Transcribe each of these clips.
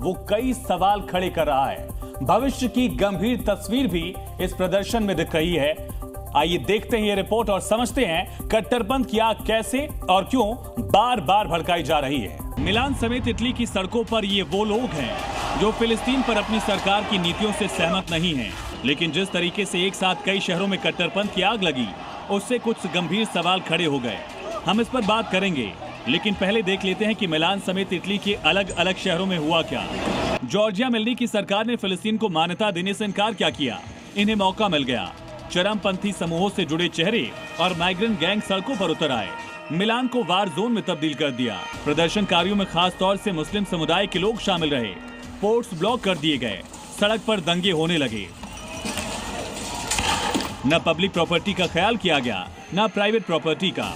वो कई सवाल खड़े कर रहा है। भविष्य की गंभीर तस्वीर भी इस प्रदर्शन में दिख रही है। आइए देखते हैं ये रिपोर्ट और समझते हैं कट्टरपंथ की आग कैसे और क्यों बार बार भड़काई जा रही है। मिलान समेत इटली की सड़कों पर ये वो लोग हैं जो फिलिस्तीन पर अपनी सरकार की नीतियों से सहमत नहीं हैं, लेकिन जिस तरीके से एक साथ कई शहरों में कट्टरपंथ की आग लगी, उससे कुछ गंभीर सवाल खड़े हो गए। हम इस पर बात करेंगे, लेकिन पहले देख लेते हैं कि मिलान समेत इटली के अलग अलग शहरों में हुआ क्या। जॉर्जिया मेलोनी की सरकार ने फिलिस्तीन को मान्यता देने से इनकार क्या किया? इन्हें मौका मिल गया। चरमपंथी समूहों से जुड़े चेहरे और माइग्रेंट गैंग सड़कों पर उतर आए। मिलान को वार जोन में तब्दील कर दिया। प्रदर्शनकारियों में खास तौर से मुस्लिम समुदाय के लोग शामिल रहे। पोर्ट्स ब्लॉक कर दिए गए। सड़क पर दंगे होने लगे। न पब्लिक प्रॉपर्टी का ख्याल किया गया, न प्राइवेट प्रॉपर्टी का।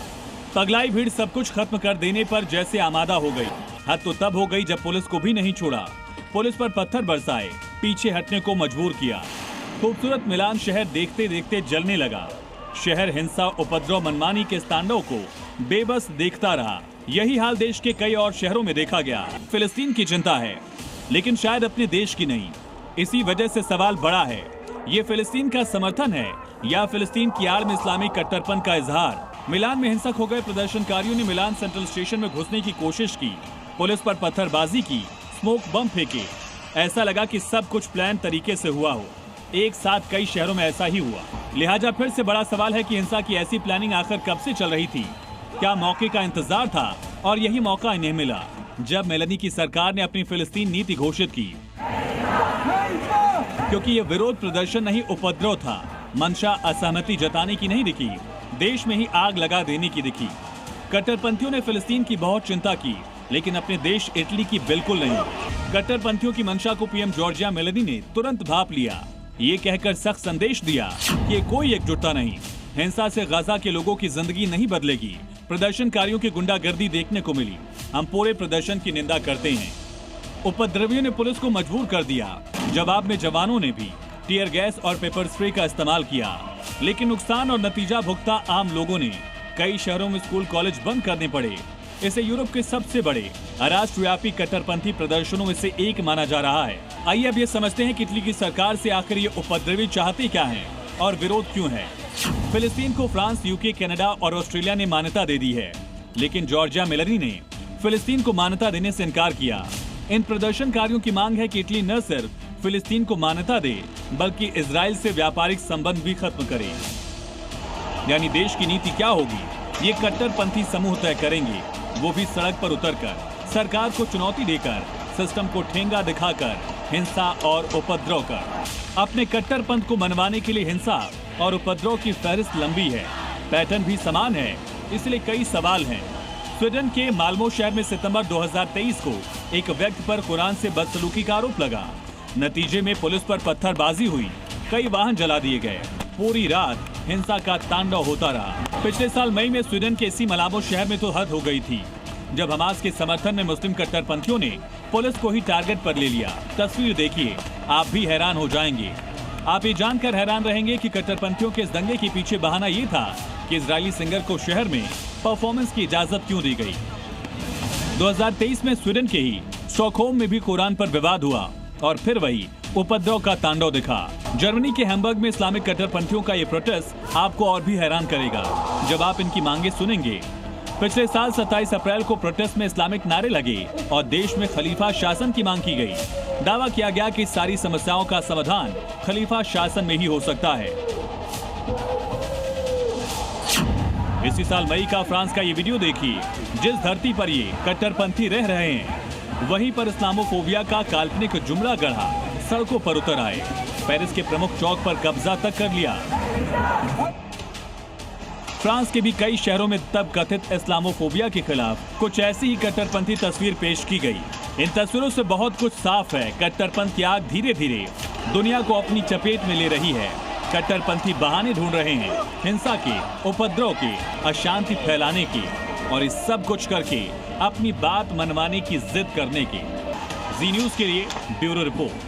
पगलाई भीड़ सब कुछ खत्म कर देने पर जैसे आमादा हो गई। हद तो तब हो गई जब पुलिस को भी नहीं छोड़ा। पुलिस पर पत्थर बरसाए, पीछे हटने को मजबूर किया। खूबसूरत मिलान शहर देखते देखते जलने लगा। शहर हिंसा, उपद्रव, मनमानी के तांडव को बेबस देखता रहा। यही हाल देश के कई और शहरों में देखा गया। फिलिस्तीन की चिंता है, लेकिन शायद अपने देश की नहीं। इसी वजह से सवाल बड़ा है, ये फिलिस्तीन का समर्थन है या फिलिस्तीन की आड़ में इस्लामिक कट्टरपंथ का इजहार? मिलान में हिंसक हो गए प्रदर्शनकारियों ने मिलान सेंट्रल स्टेशन में घुसने की कोशिश की। पुलिस पर पत्थरबाजी की, स्मोक बम फेंके। ऐसा लगा कि सब कुछ प्लान तरीके से हुआ हो। एक साथ कई शहरों में ऐसा ही हुआ। लिहाजा फिर से बड़ा सवाल है कि हिंसा की ऐसी प्लानिंग आखिर कब से चल रही थी? क्या मौके का इंतजार था और यही मौका इन्हें मिला जब मेलोनी की सरकार ने अपनी फिलिस्तीन नीति घोषित की? क्योंकि ये विरोध प्रदर्शन नहीं, उपद्रव था। मंशा असहमति जताने की नहीं दिखी, देश में ही आग लगा देने की दिखी। कट्टरपंथियों ने फिलिस्तीन की बहुत चिंता की, लेकिन अपने देश इटली की बिल्कुल नहीं। कट्टरपंथियों की मंशा को पीएम जॉर्जिया मेलोनी ने तुरंत भांप लिया। ये कहकर सख्त संदेश दिया कि कोई एकजुटता नहीं। हिंसा से गाजा के लोगों की जिंदगी नहीं बदलेगी। प्रदर्शनकारियों की गुंडागर्दी देखने को मिली। हम पूरे प्रदर्शन की निंदा करते हैं। उपद्रवियों ने पुलिस को मजबूर कर दिया। जवाब में जवानों ने भी टीयर गैस और पेपर स्प्रे का इस्तेमाल किया, लेकिन नुकसान और नतीजा भुगता आम लोगों ने। कई शहरों में स्कूल कॉलेज बंद करने पड़े। इसे यूरोप के सबसे बड़े राष्ट्रव्यापी कट्टरपंथी प्रदर्शनों में से एक माना जा रहा है। आइए अब ये समझते हैं कि इटली की सरकार से आखिर ये उपद्रवी चाहते क्या हैं और विरोध क्यों है। फिलिस्तीन को फ्रांस, यूके, कनाडा और ऑस्ट्रेलिया ने मान्यता दे दी है, लेकिन जॉर्जिया मेलोनी ने फिलिस्तीन को मान्यता देने से इनकार किया। इन प्रदर्शनकारियों की मांग है कि इटली न सिर्फ फिलिस्तीन को मान्यता दे, बल्कि इजराइल से व्यापारिक संबंध भी खत्म करे। यानी देश की नीति क्या होगी, ये कट्टरपंथी समूह तय करेंगे, वो भी सड़क पर उतरकर, सरकार को चुनौती देकर, सिस्टम को ठेंगा दिखाकर, हिंसा और उपद्रव कर। अपने कट्टरपंथ को मनवाने के लिए हिंसा और उपद्रव की फहरिस्त लंबी है। पैटर्न भी समान है, इसलिए कई सवाल हैं। स्वीडन के माल्मो शहर में सितंबर 2023 को एक व्यक्ति पर कुरान से बदसलूकी का आरोप लगा। नतीजे में पुलिस पर पत्थरबाजी हुई, कई वाहन जला दिए गए। पूरी रात हिंसा का तांडव होता रहा। पिछले साल मई में स्वीडन के इसी माल्मो शहर में तो हद हो गई थी, जब हमास के समर्थन में मुस्लिम कट्टरपंथियों ने पुलिस को ही टारगेट पर ले लिया। तस्वीर देखिए, आप भी हैरान हो जाएंगे। आप ये जानकर हैरान रहेंगे कि कट्टरपंथियों के इस दंगे के पीछे बहाना ये था कि इजरायली सिंगर को शहर में परफॉर्मेंस की इजाजत क्यों दी गई। 2023 में स्वीडन के ही स्टॉकहोम में भी कुरान पर विवाद हुआ और फिर वही उपद्रव का तांडव दिखा। जर्मनी के हैम्बर्ग में इस्लामिक कट्टरपंथियों का ये प्रोटेस्ट आपको और भी हैरान करेगा जब आप इनकी मांगे सुनेंगे। पिछले साल 27 अप्रैल को प्रोटेस्ट में इस्लामिक नारे लगे और देश में खलीफा शासन की मांग की गई। दावा किया गया कि सारी समस्याओं का समाधान खलीफा शासन में ही हो सकता है। इसी साल मई का फ्रांस का ये वीडियो देखिए। जिस धरती पर ये कट्टरपंथी रह रहे हैं, वहीं पर इस्लामोफोबिया का काल्पनिक जुमला गढ़ा, सड़कों पर उतर आए। पेरिस के प्रमुख चौक पर कब्जा तक कर लिया। फ्रांस के भी कई शहरों में तब कथित इस्लामोफोबिया के खिलाफ कुछ ऐसी ही कट्टरपंथी तस्वीर पेश की गई। इन तस्वीरों से बहुत कुछ साफ है। कट्टरपंथ की आग धीरे धीरे दुनिया को अपनी चपेट में ले रही है। कट्टरपंथी बहाने ढूंढ रहे हैं हिंसा के, उपद्रव के, अशांति फैलाने के, और इस सब कुछ करके अपनी बात मनवाने की जिद करने के। जी न्यूज़ के लिए ब्यूरो रिपोर्ट।